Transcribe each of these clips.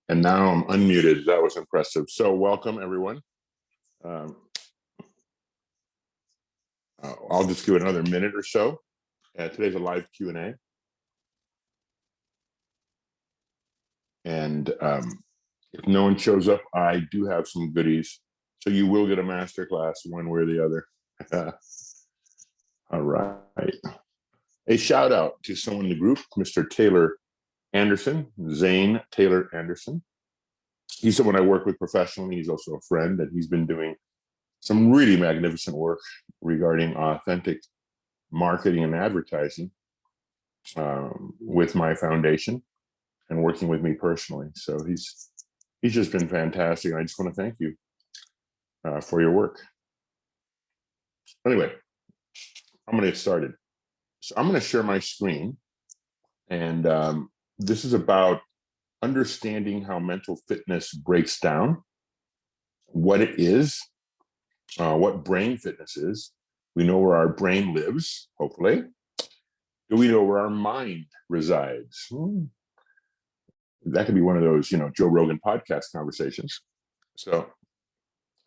And now I'm unmuted. That was impressive. So welcome, everyone. I'll just give it another minute or so. Today's a live Q&A. And if no one shows up, I do have some goodies. So you will get a masterclass one way or the other. All right. A shout out to someone in the group, Mr. Taylor Anderson, Zane Taylor Anderson. He's someone I work with professionally. He's also a friend, and he's been doing some really magnificent work regarding authentic marketing and advertising with my foundation and working with me personally. So he's just been fantastic. And I just want to thank you for your work. Anyway, I'm going to get started. So I'm going to share my screen. And this is about understanding how mental fitness breaks down, what it is, what brain fitness is. We know where our brain lives, hopefully. Do we know where our mind resides? That could be one of those, Joe Rogan podcast conversations. So,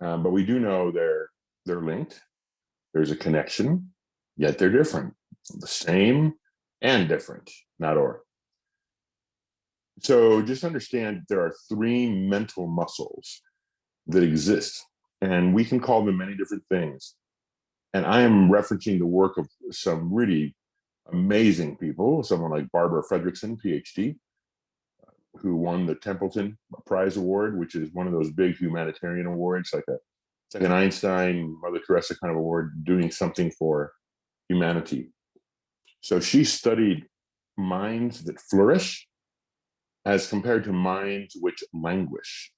but we do know they're linked. There's a connection, yet they're different. The same and different, not or. So just understand there are three mental muscles that exist, and we can call them many different things. And I am referencing the work of some really amazing people, someone like Barbara Fredrickson, PhD, who won the Templeton Prize Award, which is one of those big humanitarian awards, it's like an Einstein, Mother Teresa kind of award, doing something for humanity. So she studied minds that flourish as compared to minds which languish.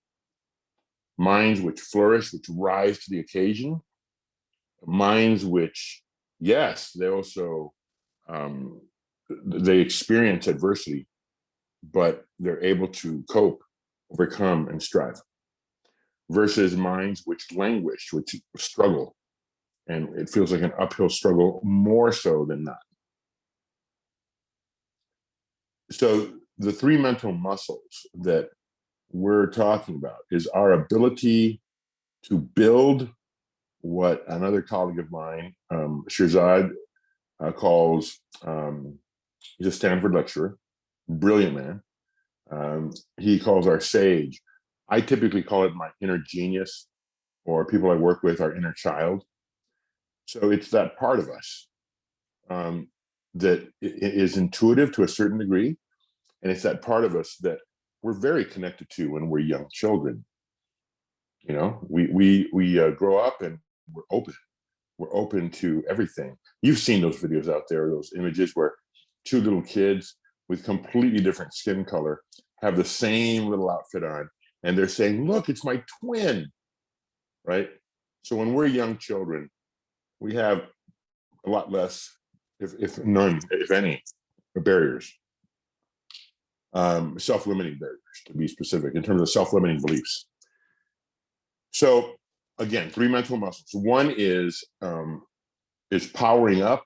Minds which flourish, which rise to the occasion. Minds which, yes, they also, they experience adversity, but they're able to cope, overcome, and strive. Versus minds which languish, which struggle. And it feels like an uphill struggle more so than not. So the three mental muscles that we're talking about is our ability to build what another colleague of mine, Shirzad, calls, he's a Stanford lecturer, brilliant man. He calls our sage. I typically call it my inner genius, or people I work with, our inner child. So it's that part of us that is intuitive to a certain degree. And it's that part of us that we're very connected to when we're young children. We grow up and we're open. We're open to everything. You've seen those videos out there, those images where two little kids with completely different skin color have the same little outfit on, and they're saying, look, it's my twin, right? So when we're young children, we have a lot less, if none, if any, barriers. Self-limiting barriers, to be specific, in terms of self-limiting beliefs. So again, three mental muscles. One is powering up,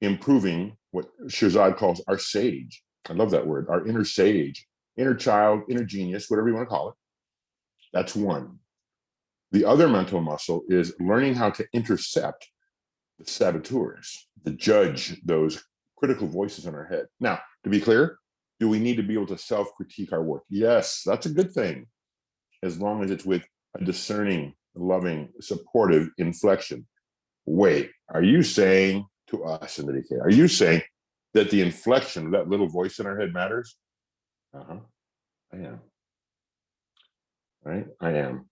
improving what Shirzad calls our sage. I love that word, our inner sage, inner child, inner genius, whatever you want to call it. That's one. The other mental muscle is learning how to intercept the saboteurs, to judge those critical voices in our head. Now, to be clear, do we need to be able to self-critique our work? Yes, that's a good thing, as long as it's with a discerning, loving, supportive inflection. Wait, are you saying to us in the DK, are you saying that the inflection of that little voice in our head matters? I am. Right? I am.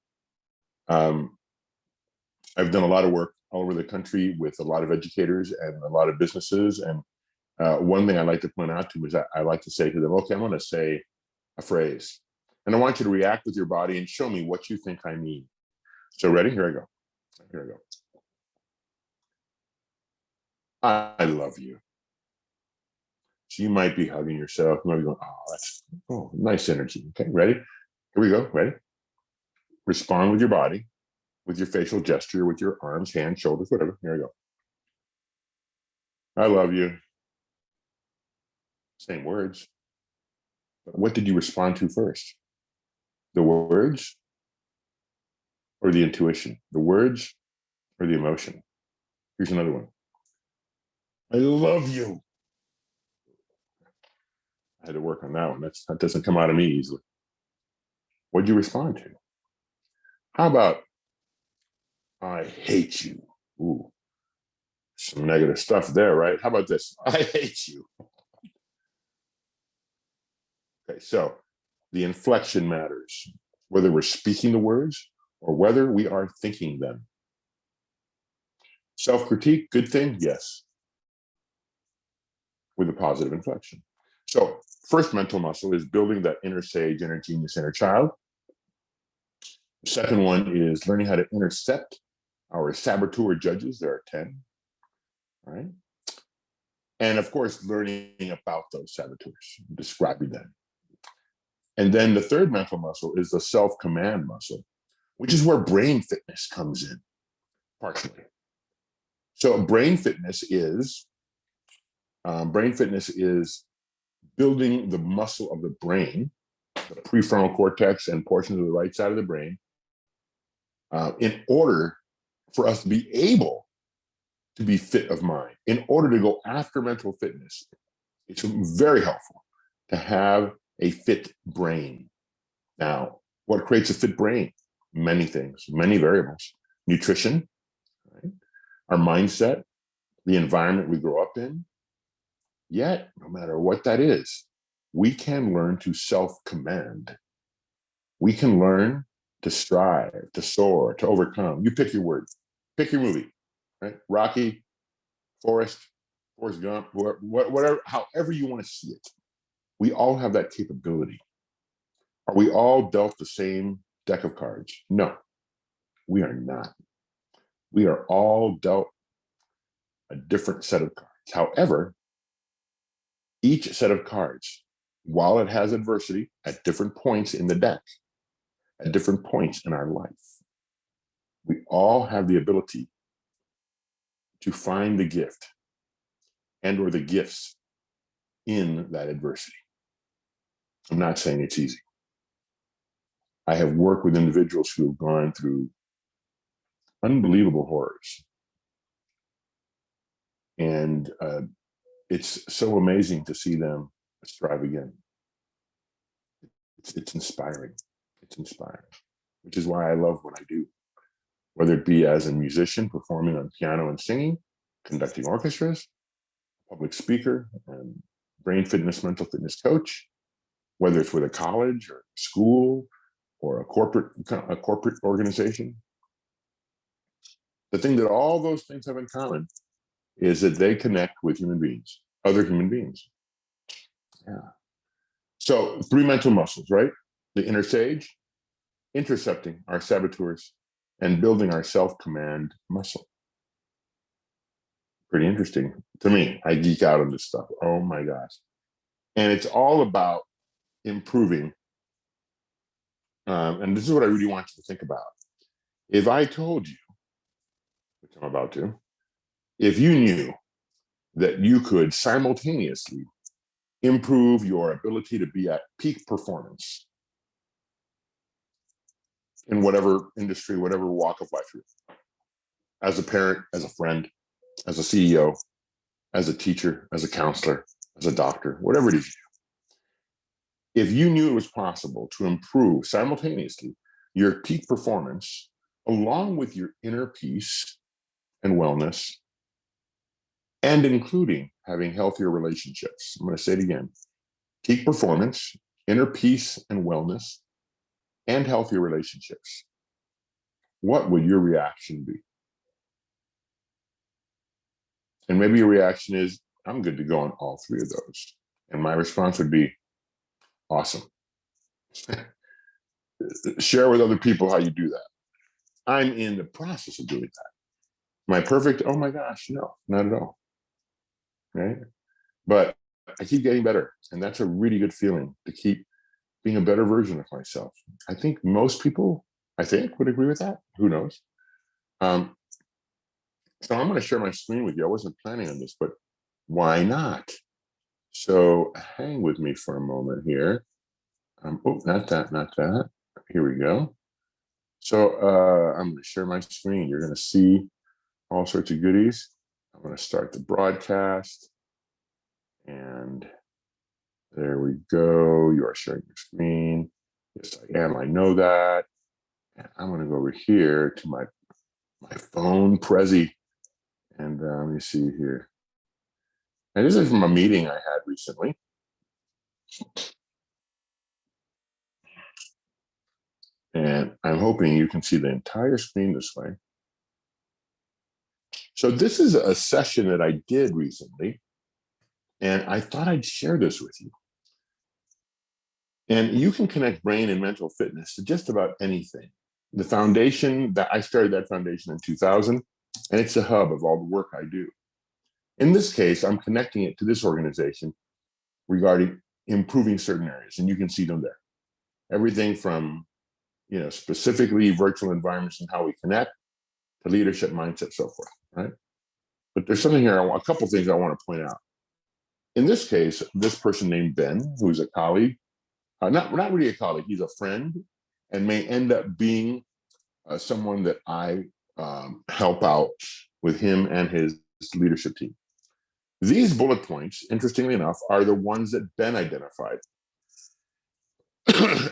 I've done a lot of work all over the country with a lot of educators and a lot of businesses. And one thing I like to point out to them is I like to say to them, okay, I'm going to say a phrase, and I want you to react with your body and show me what you think I mean. So ready? Here I go. Here I go. I love you. So you might be hugging yourself. You might be going, oh, nice energy. Okay, ready? Here we go. Ready? Respond with your body, with your facial gesture, with your arms, hands, shoulders, whatever. Here I go. I love you. Same words. But what did you respond to first? The words or the intuition? The words or the emotion? Here's another one. I love you. I had to work on that one. That doesn't come out of me easily. What'd you respond to? How about I hate you? Ooh, some negative stuff there, right? How about this? I hate you. Okay, so the inflection matters, whether we're speaking the words or whether we are thinking them. Self-critique, good thing? Yes, with a positive inflection. So first mental muscle is building that inner sage, inner genius, inner child. The second one is learning how to intercept our saboteur judges. There are 10, right? And of course, learning about those saboteurs, describing them. And then the third mental muscle is the self-command muscle, which is where brain fitness comes in, partially. So brain fitness is building the muscle of the brain, the prefrontal cortex and portions of the right side of the brain, in order for us to be able to be fit of mind. In order to go after mental fitness, it's very helpful to have a fit brain. Now, what creates a fit brain? Many things, many variables. Nutrition, right? Our mindset, the environment we grow up in. Yet, no matter what that is, we can learn to self-command. We can learn to strive, to soar, to overcome. You pick your word, pick your movie, right? Rocky, Forrest Gump, whatever, however you want to see it. We all have that capability. Are we all dealt the same deck of cards? No, we are not. We are all dealt a different set of cards. However, each set of cards, while it has adversity at different points in the deck, at different points in our life, we all have the ability to find the gift and or the gifts in that adversity. I'm not saying it's easy. I have worked with individuals who have gone through unbelievable horrors. And it's so amazing to see them strive again. It's inspiring. It's inspiring, which is why I love what I do, whether it be as a musician performing on piano and singing, conducting orchestras, public speaker, and brain fitness, mental fitness coach, whether it's with a college or school or a corporate organization. The thing that all those things have in common is that they connect with human beings, other human beings. Yeah. So 3 mental muscles, right? The inner sage, intercepting our saboteurs, and building our self-command muscle. Pretty interesting to me. I geek out on this stuff. Oh my gosh. And it's all about improving. And this is what I really want you to think about. If I told you, which I'm about to, if you knew that you could simultaneously improve your ability to be at peak performance in whatever industry, whatever walk of life you're in, as a parent, as a friend, as a CEO, as a teacher, as a counselor, as a doctor, whatever it is you do. If you knew it was possible to improve simultaneously your peak performance along with your inner peace and wellness, and including having healthier relationships. I'm going to say it again. Peak performance, inner peace and wellness, and healthier relationships. What would your reaction be? And maybe your reaction is, I'm good to go on all 3 of those. And my response would be, awesome. Share with other people how you do that. I'm in the process of doing that. Am I perfect? Oh my gosh, no, not at all. Right? But I keep getting better. And that's a really good feeling, to keep being a better version of myself. I think most people, would agree with that. Who knows? So I'm going to share my screen with you. I wasn't planning on this, but why not? So hang with me for a moment here. Oh, not that. here we go. So I'm going to share my screen. You're going to see all sorts of goodies. I'm going to start the broadcast. And there we go. You are sharing your screen. Yes, I am. I know that. And I'm going to go over here to my phone, Prezi. And let me see here. And this is from a meeting I had recently. And I'm hoping you can see the entire screen this way. So this is a session that I did recently, and I thought I'd share this with you. And you can connect brain and mental fitness to just about anything. The foundation, that I started that foundation in 2000, and it's the hub of all the work I do. In this case, I'm connecting it to this organization regarding improving certain areas, and you can see them there. Everything from, specifically virtual environments and how we connect, to leadership, mindset, so forth, right? But there's something here, a couple things I want to point out. In this case, this person named Ben, who's a colleague, not really a colleague, he's a friend, and may end up being someone that I help out with him and his leadership team. These bullet points, interestingly enough, are the ones that Ben identified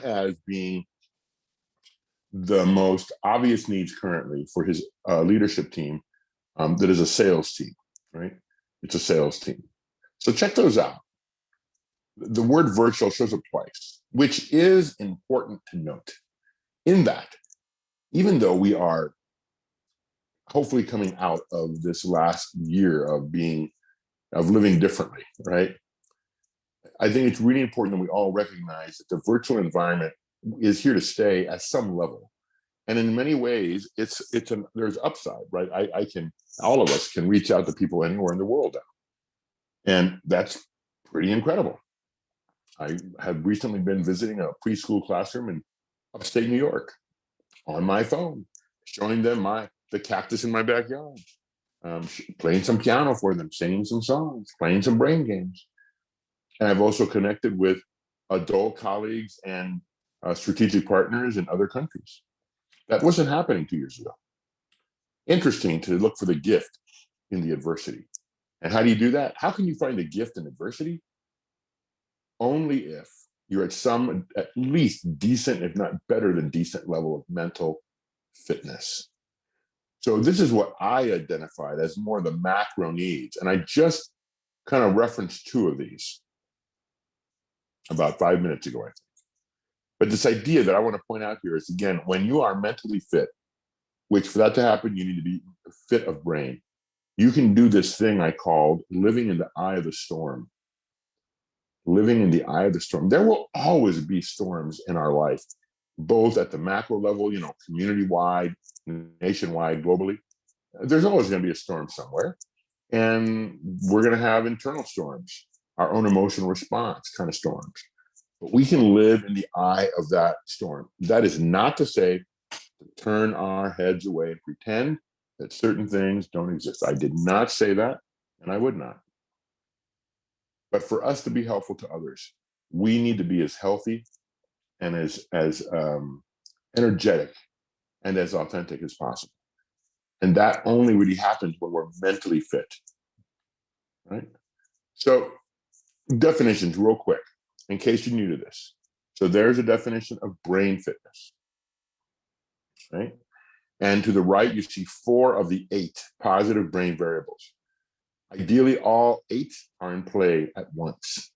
as being the most obvious needs currently for his leadership team that is a sales team, right? It's a sales team. So check those out. The word virtual shows up twice, which is important to note in that even though we are hopefully coming out of this last year of living differently, right? I think it's really important that we all recognize that the virtual environment is here to stay at some level. And in many ways, there's upside, right? All of us can reach out to people anywhere in the world now. And that's pretty incredible. I have recently been visiting a preschool classroom in upstate New York on my phone, showing them the cactus in my backyard, playing some piano for them, singing some songs, playing some brain games. And I've also connected with adult colleagues and strategic partners in other countries. That wasn't happening 2 years ago. Interesting to look for the gift in the adversity. And how do you do that? How can you find the gift in adversity? Only if you're at least decent, if not better than decent level of mental fitness. So this is what I identified as more of the macro needs. And I just kind of referenced two of these about 5 minutes ago, I think. But this idea that I want to point out here is, again, when you are mentally fit, which for that to happen, you need to be fit of brain. You can do this thing I called living in the eye of the storm. Living in the eye of the storm. There will always be storms in our life, both at the macro level, community-wide, nationwide, globally. There's always going to be a storm somewhere. And we're going to have internal storms, our own emotional response kind of storms. But we can live in the eye of that storm. That is not to say to turn our heads away and pretend that certain things don't exist. I did not say that, and I would not. But for us to be helpful to others, we need to be as healthy and as energetic and as authentic as possible. And that only really happens when we're mentally fit, right? So definitions real quick, in case you're new to this. So there's a definition of brain fitness, right? And to the right, you see 4 of the 8 positive brain variables. Ideally, all 8 are in play at once.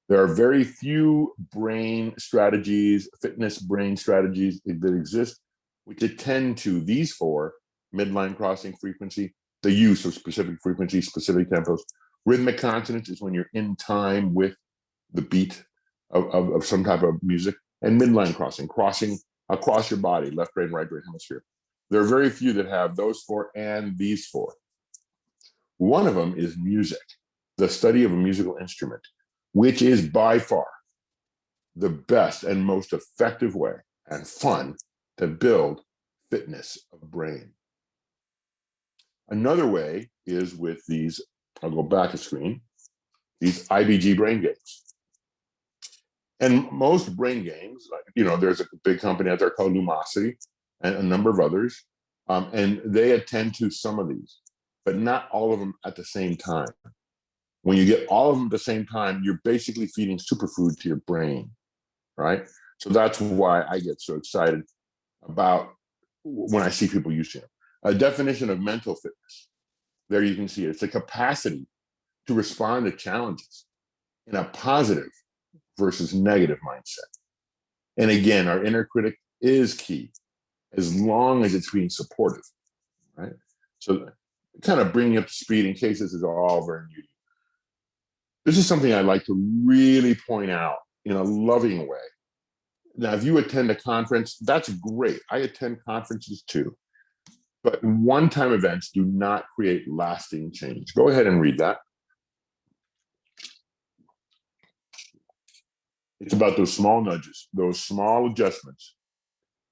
There are very few brain strategies, fitness brain strategies that exist, which attend to these 4: midline crossing frequency, the use of specific frequencies, specific tempos. Rhythmic consonance is when you're in time with the beat of some type of music, and midline crossing across your body, left brain, right brain hemisphere. There are very few that have those 4 and these 4. One of them is music, the study of a musical instrument, which is by far the best and most effective way and fun to build fitness of brain. Another way is with these, I'll go back a screen, these IBG brain games. And most brain games, like, there's a big company out there called Lumosity and a number of others, and they attend to some of these, but not all of them at the same time. When you get all of them at the same time, you're basically feeding superfood to your brain, right? So that's why I get so excited about when I see people using it. A definition of mental fitness, there you can see it. It's the capacity to respond to challenges in a positive versus negative mindset. And again, our inner critic is key as long as it's being supportive, right? So kind of bringing you up to speed in case this is all very new. This is something I like to really point out in a loving way. Now, if you attend a conference, that's great. I attend conferences too. But one-time events do not create lasting change. Go ahead and read that. It's about those small nudges, those small adjustments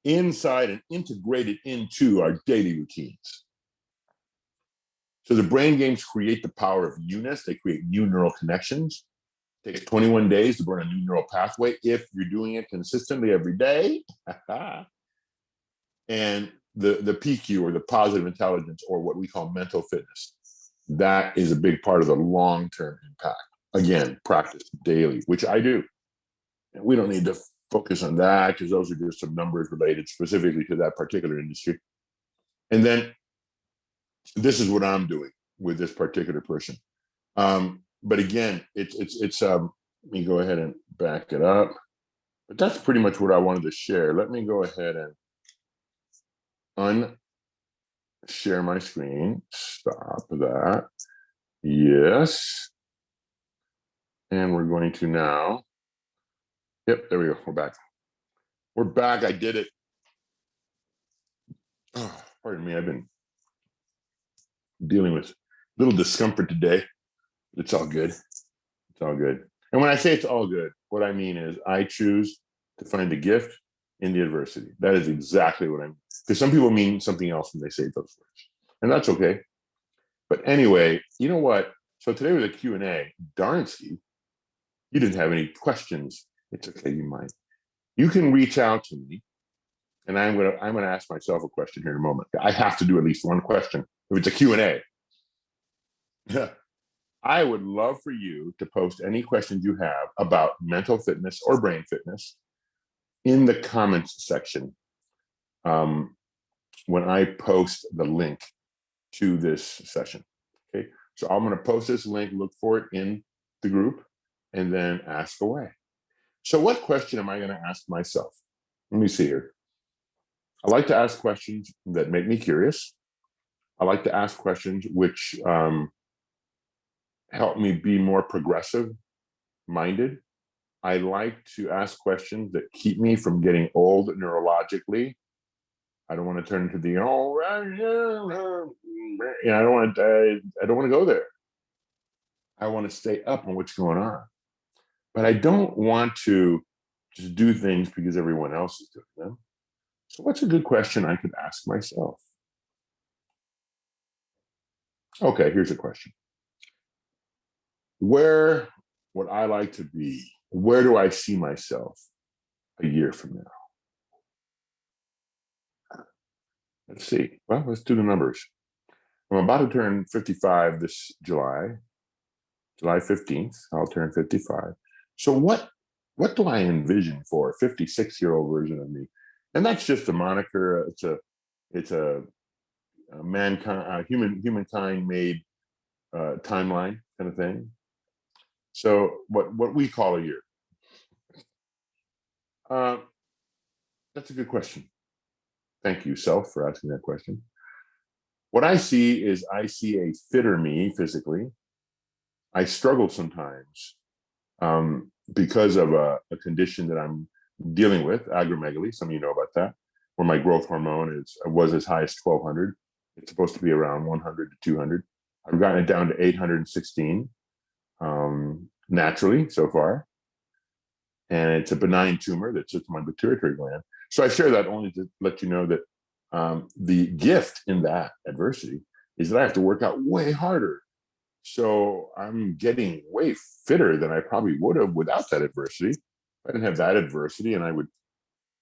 inside and integrated into our daily routines. So the brain games create the power of newness. They create new neural connections. It takes 21 days to burn a new neural pathway if you're doing it consistently every day. And the PQ, or the positive intelligence, or what we call mental fitness, that is a big part of the long-term impact. Again, practice daily, which I do. And we don't need to focus on that because those are just some numbers related specifically to that particular industry. And then this is what I'm doing with this particular person. But again, it's let me go ahead and back it up. But that's pretty much what I wanted to share. Let me go ahead and unshare my screen. Stop that. Yes. And we're going to now. Yep, there we go. We're back. We're back. I did it. Oh, pardon me. I've been dealing with a little discomfort today. It's all good. It's all good. And when I say it's all good, what I mean is I choose to find the gift in the adversity. That is exactly what I mean. Because some people mean something else when they say those words. And that's okay. But anyway, you know what? So today was a Q&A. Darnsky, you didn't have any questions. It's okay, you might. You can reach out to me, and I'm gonna ask myself a question here in a moment. I have to do at least one question if it's a Q&A. I would love for you to post any questions you have about mental fitness or brain fitness in the comments section when I post the link to this session. Okay, so I'm going to post this link, look for it in the group, and then ask away. So what question am I going to ask myself? Let me see here. I like to ask questions that make me curious. I like to ask questions which help me be more progressive minded. I like to ask questions that keep me from getting old neurologically. I don't want to turn into the I don't want to go there. I want to stay up on what's going on, but I don't want to just do things because everyone else is doing them. So what's a good question I could ask myself? Okay, here's a question. Where would I like to be? Where do I see myself a year from now? Let's see. Well, let's do the numbers. I'm about to turn 55 this July 15th. I'll turn 55. So what do I envision for a 56-year-old version of me? And that's just a moniker. It's a mankind, humankind made timeline kind of thing. So what we call a year. That's a good question. Thank you, Self, for asking that question. What I see is I see a fitter me physically. I struggle sometimes because of a condition that I'm dealing with, acromegaly. Some of you know about that, where my growth hormone was as high as 1200. It's supposed to be around 100 to 200. I've gotten it down to 816 naturally so far. And it's a benign tumor that sits on my pituitary gland. So I share that only to let you know that the gift in that adversity is that I have to work out way harder. So I'm getting way fitter than I probably would have without that adversity. I didn't have that adversity, and I would,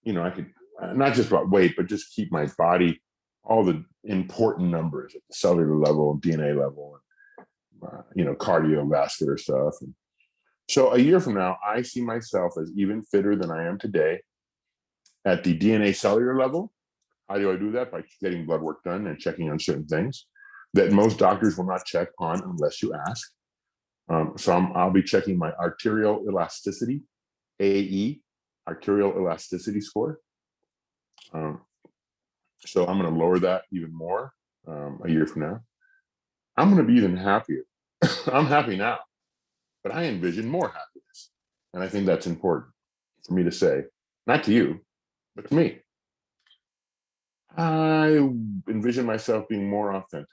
I could not just about weight, but just keep my body, all the important numbers at the cellular level and DNA level, and cardiovascular stuff. And so a year from now, I see myself as even fitter than I am today at the DNA cellular level. How do I do that? By getting blood work done and checking on certain things that most doctors will not check on unless you ask. So I'll be checking my arterial elasticity, AE, arterial elasticity score. So I'm going to lower that even more a year from now. I'm going to be even happier. I'm happy now, but I envision more happiness. And I think that's important for me to say, not to you, but to me. I envision myself being more authentic,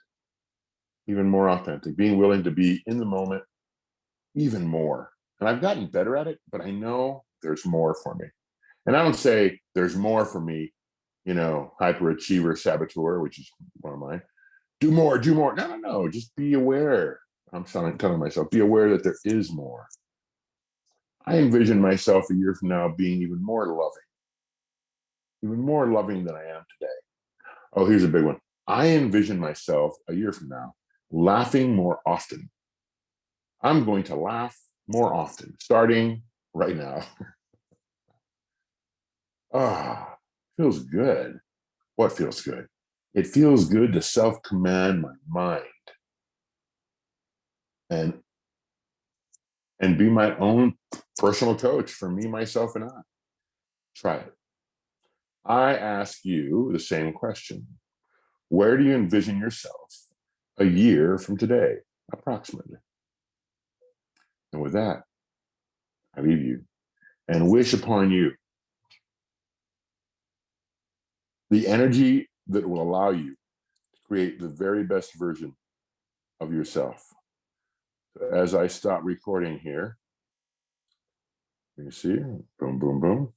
even more authentic, being willing to be in the moment even more. And I've gotten better at it, but I know there's more for me. And I don't say there's more for me, hyperachiever saboteur, which is one of mine. Do more, do more. No, no, no. Just be aware. I'm telling myself, be aware that there is more. I envision myself a year from now being even more loving than I am today. Oh, here's a big one. I envision myself a year from now laughing more often. I'm going to laugh more often, starting right now. Ah, feels good. What feels good? It feels good to self-command my mind and be my own personal coach for me, myself, and I. Try it. I ask you the same question. Where do you envision yourself a year from today, approximately? And with that, I leave you and wish upon you the energy that will allow you to create the very best version of yourself. As I stop recording here, you see, boom, boom, boom.